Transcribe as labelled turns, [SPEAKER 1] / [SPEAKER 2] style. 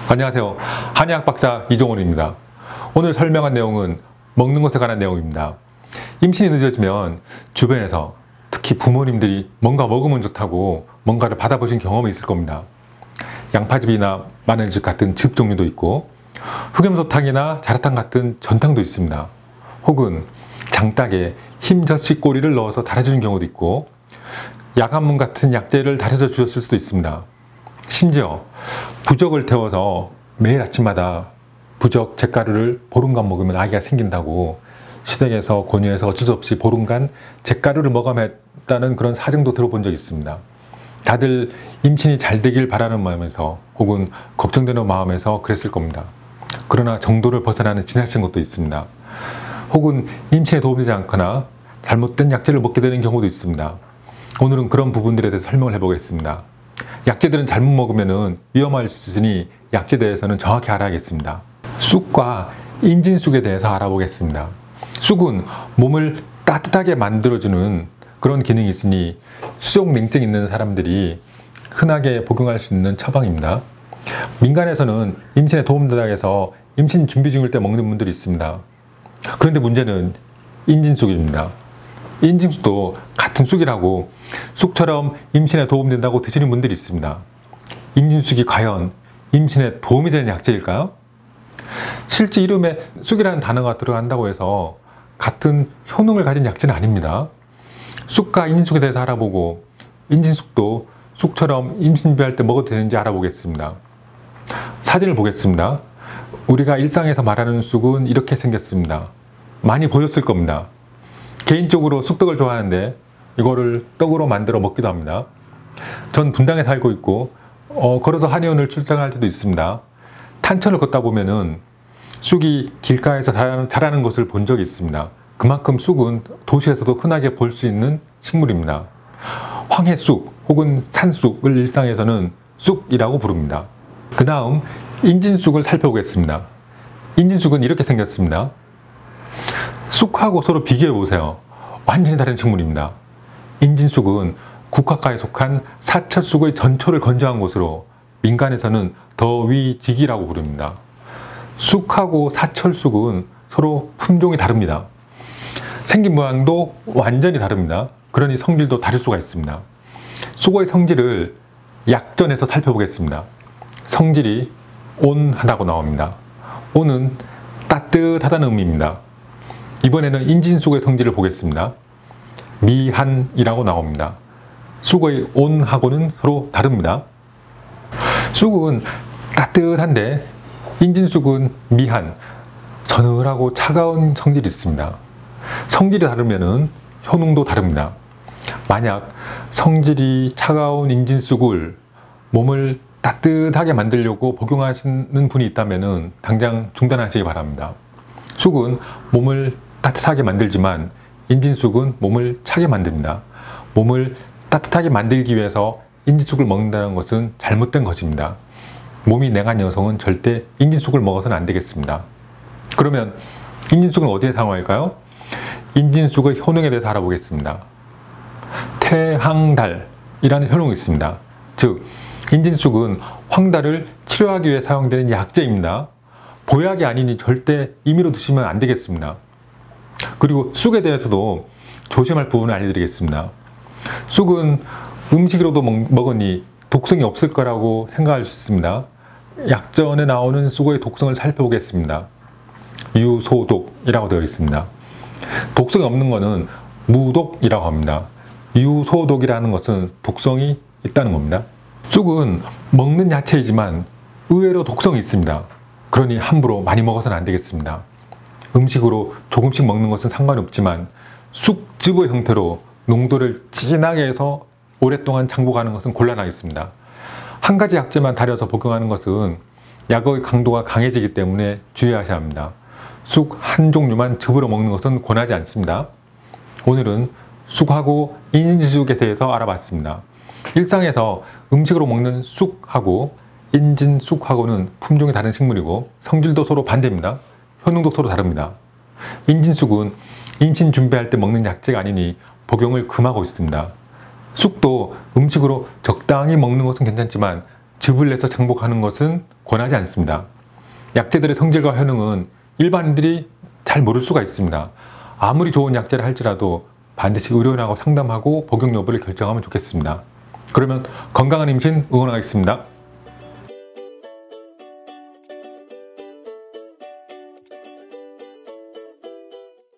[SPEAKER 1] 안녕하세요. 한의학 박사 이종원입니다. 오늘 설명한 내용은 먹는 것에 관한 내용입니다. 임신이 늦어지면 주변에서 특히 부모님들이 뭔가 먹으면 좋다고 뭔가를 받아보신 경험이 있을 겁니다. 양파즙이나 마늘즙 같은 즙 종류도 있고 흑염소탕이나 자라탕 같은 전탕도 있습니다. 혹은 장닭에 흰젓씨 꼬리를 넣어서 달아주는 경우도 있고 야간문 같은 약재를 달여서 주셨을 수도 있습니다. 심지어 부적을 태워서 매일 아침마다 부적 잿가루를 보름간 먹으면 아기가 생긴다고 시댁에서 권유해서 어쩔 수 없이 보름간 잿가루를 먹어야 했다는 그런 사정도 들어본 적이 있습니다. 다들 임신이 잘 되길 바라는 마음에서 혹은 걱정되는 마음에서 그랬을 겁니다. 그러나 정도를 벗어나는 지나친 것도 있습니다. 혹은 임신에 도움되지 않거나 잘못된 약재를 먹게 되는 경우도 있습니다. 오늘은 그런 부분들에 대해서 설명을 해보겠습니다. 약재들은 잘못 먹으면 위험할 수 있으니 약재에 대해서는 정확히 알아야겠습니다. 쑥과 인진쑥에 대해서 알아보겠습니다. 쑥은 몸을 따뜻하게 만들어주는 그런 기능이 있으니 수족냉증 있는 사람들이 흔하게 복용할 수 있는 처방입니다. 민간에서는 임신에 도움되다 해서 임신 준비 중일 때 먹는 분들이 있습니다. 그런데 문제는 인진쑥입니다. 인진쑥도 같은 쑥이라고 쑥처럼 임신에 도움된다고 드시는 분들이 있습니다. 인진쑥이 과연 임신에 도움이 되는 약재일까요? 실제 이름에 쑥이라는 단어가 들어간다고 해서 같은 효능을 가진 약재는 아닙니다. 쑥과 인진쑥에 대해서 알아보고 인진쑥도 쑥처럼 임신 준비할 때 먹어도 되는지 알아보겠습니다. 사진을 보겠습니다. 우리가 일상에서 말하는 쑥은 이렇게 생겼습니다. 많이 보셨을 겁니다. 개인적으로 쑥떡을 좋아하는데 이거를 떡으로 만들어 먹기도 합니다. 전 분당에 살고 있고 걸어서 한의원을 출장할 때도 있습니다. 탄천을 걷다 보면은 쑥이 길가에서 자라는 것을 본 적이 있습니다. 그만큼 쑥은 도시에서도 흔하게 볼 수 있는 식물입니다. 황해쑥 혹은 산쑥을 일상에서는 쑥이라고 부릅니다. 그 다음 인진쑥을 살펴보겠습니다. 인진쑥은 이렇게 생겼습니다. 쑥하고 서로 비교해 보세요. 완전히 다른 식물입니다. 인진쑥은 국화과에 속한 사철쑥의 전초를 건조한 것으로 민간에서는 더위직이라고 부릅니다. 쑥하고 사철쑥은 서로 품종이 다릅니다. 생긴 모양도 완전히 다릅니다. 그러니 성질도 다를 수가 있습니다. 쑥의 성질을 약전에서 살펴보겠습니다. 성질이 온하다고 나옵니다. 온은 따뜻하다는 의미입니다. 이번에는 인진쑥의 성질을 보겠습니다. 미한이라고 나옵니다. 쑥의 온하고는 서로 다릅니다. 쑥은 따뜻한데 인진쑥은 미한, 서늘하고 차가운 성질이 있습니다. 성질이 다르면 효능도 다릅니다. 만약 성질이 차가운 인진쑥을 몸을 따뜻하게 만들려고 복용하시는 분이 있다면 당장 중단하시기 바랍니다. 쑥은 몸을 따뜻하게 만들지만 인진쑥은 몸을 차게 만듭니다. 몸을 따뜻하게 만들기 위해서 인진쑥을 먹는다는 것은 잘못된 것입니다. 몸이 냉한 여성은 절대 인진쑥을 먹어서는 안 되겠습니다. 그러면 인진쑥은 어디에 사용할까요? 인진쑥의 효능에 대해서 알아보겠습니다. 퇴황달이라는 효능이 있습니다. 즉 인진쑥은 황달을 치료하기 위해 사용되는 약재입니다. 보약이 아니니 절대 임의로 드시면 안 되겠습니다. 그리고 쑥에 대해서도 조심할 부분을 알려드리겠습니다. 쑥은 음식으로도 먹으니 독성이 없을 거라고 생각할 수 있습니다. 약전에 나오는 쑥의 독성을 살펴보겠습니다. 유소독이라고 되어 있습니다. 독성이 없는 것은 무독이라고 합니다. 유소독이라는 것은 독성이 있다는 겁니다. 쑥은 먹는 야채이지만 의외로 독성이 있습니다. 그러니 함부로 많이 먹어서는 안 되겠습니다. 음식으로 조금씩 먹는 것은 상관없지만 쑥즙의 형태로 농도를 진하게 해서 오랫동안 장복하는 것은 곤란하겠습니다. 한 가지 약재만 달여서 복용하는 것은 약의 강도가 강해지기 때문에 주의하셔야 합니다. 쑥 한 종류만 즙으로 먹는 것은 권하지 않습니다. 오늘은 쑥하고 인진쑥에 대해서 알아봤습니다. 일상에서 음식으로 먹는 쑥하고 인진쑥하고는 품종이 다른 식물이고 성질도 서로 반대입니다. 효능도 서로 다릅니다. 인진쑥은 임신 준비할 때 먹는 약재가 아니니 복용을 금하고 있습니다. 쑥도 음식으로 적당히 먹는 것은 괜찮지만 즙을 내서 장복하는 것은 권하지 않습니다. 약재들의 성질과 효능은 일반인들이 잘 모를 수가 있습니다. 아무리 좋은 약재를 할지라도 반드시 의료인하고 상담하고 복용 여부를 결정하면 좋겠습니다. 그러면 건강한 임신 응원하겠습니다.